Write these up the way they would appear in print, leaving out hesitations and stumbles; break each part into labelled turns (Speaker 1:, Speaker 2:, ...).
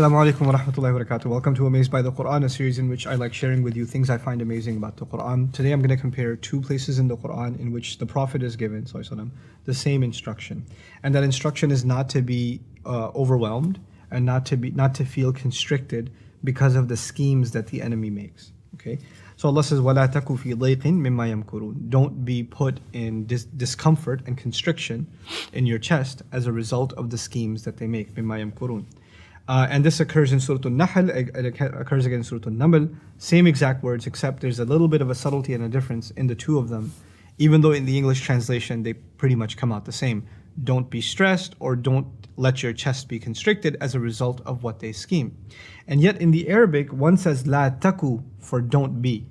Speaker 1: Assalamu alaikum wa rahmatullahi wa barakatuh. Welcome to Amazed by the Quran, a series in which I like sharing with you things I find amazing about the Quran. Today I'm going to compare two places in the Quran in which the Prophet is given, sallallahu alaihi wasallam, the same instruction. And that instruction is not to be overwhelmed and not to feel constricted because of the schemes that the enemy makes. Okay? So Allah says, وَلَا تَكُ فِي ضَيْقٍ مِمَّا يَمْكُرُونَ. Don't be put in discomfort and constriction in your chest as a result of the schemes that they make. مِمَّا يَمْكُرُونَ. And this occurs in Surah Al-Nahl, it occurs again in Surah Al-Naml. Same exact words, except there's a little bit of a subtlety and a difference in the two of them. Even though in the English translation they pretty much come out the same. Don't be stressed, or don't let your chest be constricted as a result of what they scheme. And yet in the Arabic, one says la taku for don't be.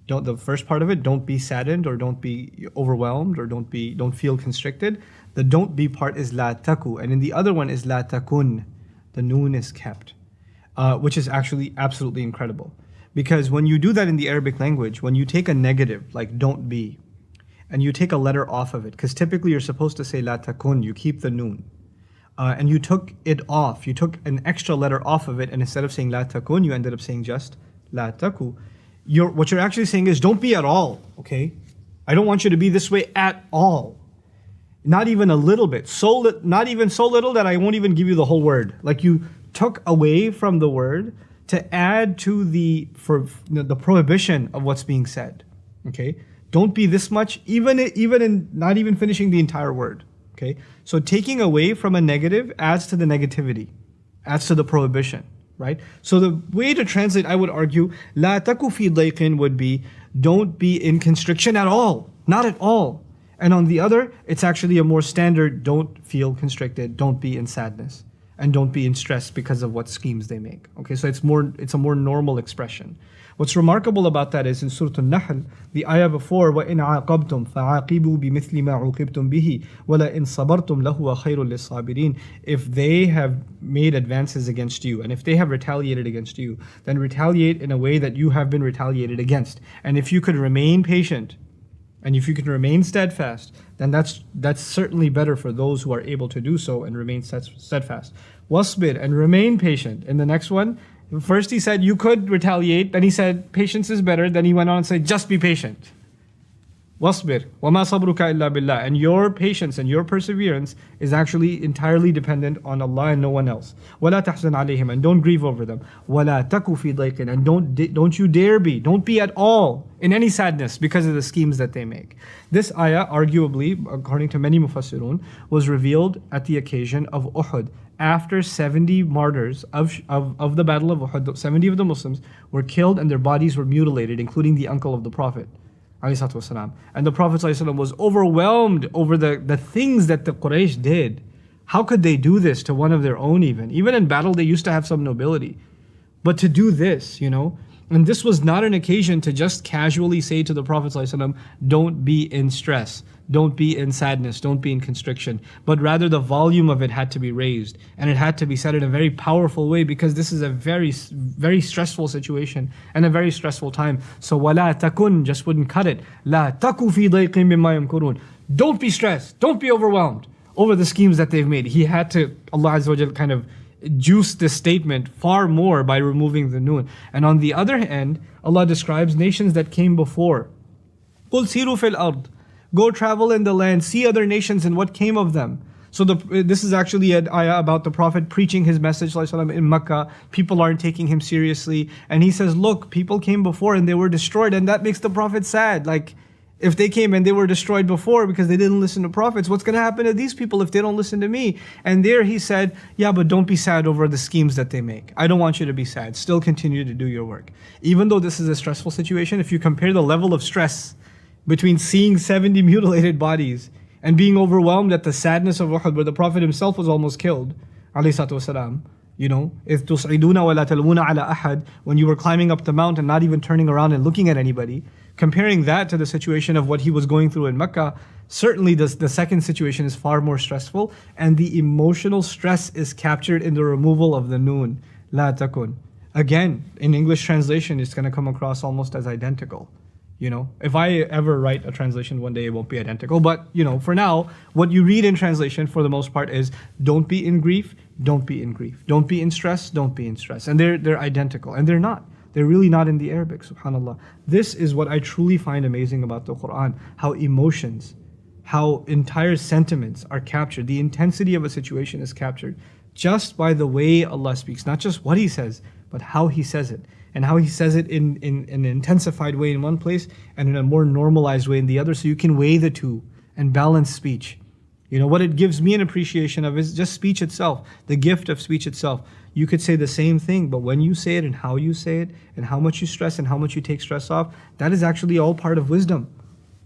Speaker 1: The first part of it, don't be saddened or don't be overwhelmed or don't feel constricted. The don't be part is la taku, and in the other one is la takun. The noon is kept, which is actually absolutely incredible. Because when you do that in the Arabic language, when you take a negative, like don't be, and you take a letter off of it, because typically you're supposed to say la takun, you keep the noon, and you took it off, you took an extra letter off of it, and instead of saying la takun, you ended up saying just la taku. What you're actually saying is don't be at all, okay? I don't want you to be this way at all. Not even a little bit. Not even so little that I won't even give you the whole word. Like you took away from the word to add to the prohibition of what's being said. Okay? Don't be this much, even in not even finishing the entire word. Okay? So taking away from a negative adds to the negativity, adds to the prohibition. Right? So the way to translate, I would argue, La taku fi dayqin would be, don't be in constriction at all. Not at all. And on the other, it's actually a more standard, don't feel constricted, don't be in sadness, and don't be in stress because of what schemes they make. Okay, so it's a more normal expression. What's remarkable about that is in Surah Al-Nahl, the ayah before, وَإِنْ عَاقَبْتُمْ فَعَاقِبُوا بِمِثْلِ مَا عُوقِبْتُمْ بِهِ وَلَئِنْ صَبَرْتُمْ لَهُوَ خَيْرٌ لِلصَّابِرِينَ. If they have made advances against you, and if they have retaliated against you, then retaliate in a way that you have been retaliated against. And if you could remain patient, and if you can remain steadfast, then that's certainly better for those who are able to do so and remain steadfast. Wasbir, and remain patient. In the next one, first he said you could retaliate, then he said patience is better, then he went on and said just be patient. Wasbir, wama sabruka illa billah. And your patience and your perseverance is actually entirely dependent on Allah and no one else. Wala tahzan alayhim, and don't grieve over them. Wala taku fi dayqin, and don't you dare be, don't be at all in any sadness because of the schemes that they make. This ayah, arguably, according to many mufassirun, was revealed at the occasion of Uhud. After 70 martyrs of the Battle of Uhud, 70 of the Muslims were killed and their bodies were mutilated, including the uncle of the Prophet. And the Prophet ﷺ was overwhelmed over the things that the Quraysh did. How could they do this to one of their own even? Even in battle they used to have some nobility. But to do this, and this was not an occasion to just casually say to the Prophet ﷺ, don't be in stress, don't be in sadness, don't be in constriction. But rather the volume of it had to be raised. And it had to be said in a very powerful way because this is a very, very stressful situation and a very stressful time. So وَلَا تَكُنْ just wouldn't cut it. لَا تَكُ فِي ضَيْقٍ مِمَّا يَمْكُرُونَ. Don't be stressed, don't be overwhelmed over the schemes that they've made. He had to, Allah Azza wa Jal kind of juice this statement far more by removing the noon. And on the other hand, Allah describes nations that came before. قُلْ سِيرُوا فِي الْأَرْضِ. Go travel in the land, see other nations and what came of them. So this is actually an ayah about the Prophet preaching his message in Mecca. People aren't taking him seriously. And he says, look, people came before and they were destroyed. And that makes the Prophet sad. Like, if they came and they were destroyed before because they didn't listen to prophets, what's going to happen to these people if they don't listen to me? And there he said, yeah, but don't be sad over the schemes that they make. I don't want you to be sad. Still continue to do your work. Even though this is a stressful situation, if you compare the level of stress between seeing 70 mutilated bodies and being overwhelmed at the sadness of Uhud, where the Prophet himself was almost killed, alayhi salatu wasalam, إِذْ تُصْعِدُونَ وَلَا تَلْوُونَ عَلَىٰ أَحَدٍ, when you were climbing up the mountain, not even turning around and looking at anybody, comparing that to the situation of what he was going through in Mecca, certainly the second situation is far more stressful, and the emotional stress is captured in the removal of the noon, لَا تَكُنْ. Again, in English translation, it's going to come across almost as identical. If I ever write a translation one day, it won't be identical. But, for now, what you read in translation for the most part is don't be in grief, don't be in grief. Don't be in stress, don't be in stress. And they're identical. And they're not. They're really not in the Arabic, subhanAllah. This is what I truly find amazing about the Qur'an. How emotions, how entire sentiments are captured. The intensity of a situation is captured just by the way Allah speaks. Not just what He says, but how He says it. And how He says it in an intensified way in one place and in a more normalized way in the other. So you can weigh the two and balance speech. You know, what it gives me an appreciation of is just speech itself, the gift of speech itself. You could say the same thing, but when you say it and how you say it and how much you stress and how much you take stress off, that is actually all part of wisdom.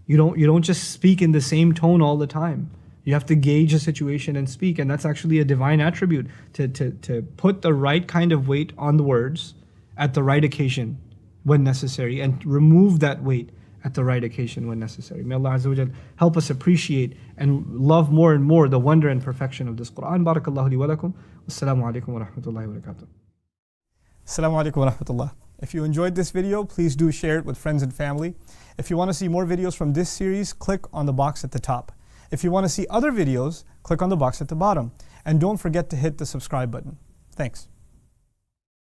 Speaker 1: You don't just speak in the same tone all the time. You have to gauge a situation and speak, and that's actually a divine attribute, to put the right kind of weight on the words at the right occasion when necessary, and remove that weight at the right occasion when necessary. May Allah Azza wa Jal help us appreciate and love more and more the wonder and perfection of this Qur'an. Barakallahu li wa lakum. Wassalamu alaikum wa rahmatullahi wa barakatuh.
Speaker 2: Assalamu alaikum wa rahmatullah. If you enjoyed this video, please do share it with friends and family. If you want to see more videos from this series, click on the box at the top. If you want to see other videos, click on the box at the bottom. And don't forget to hit the subscribe button. Thanks.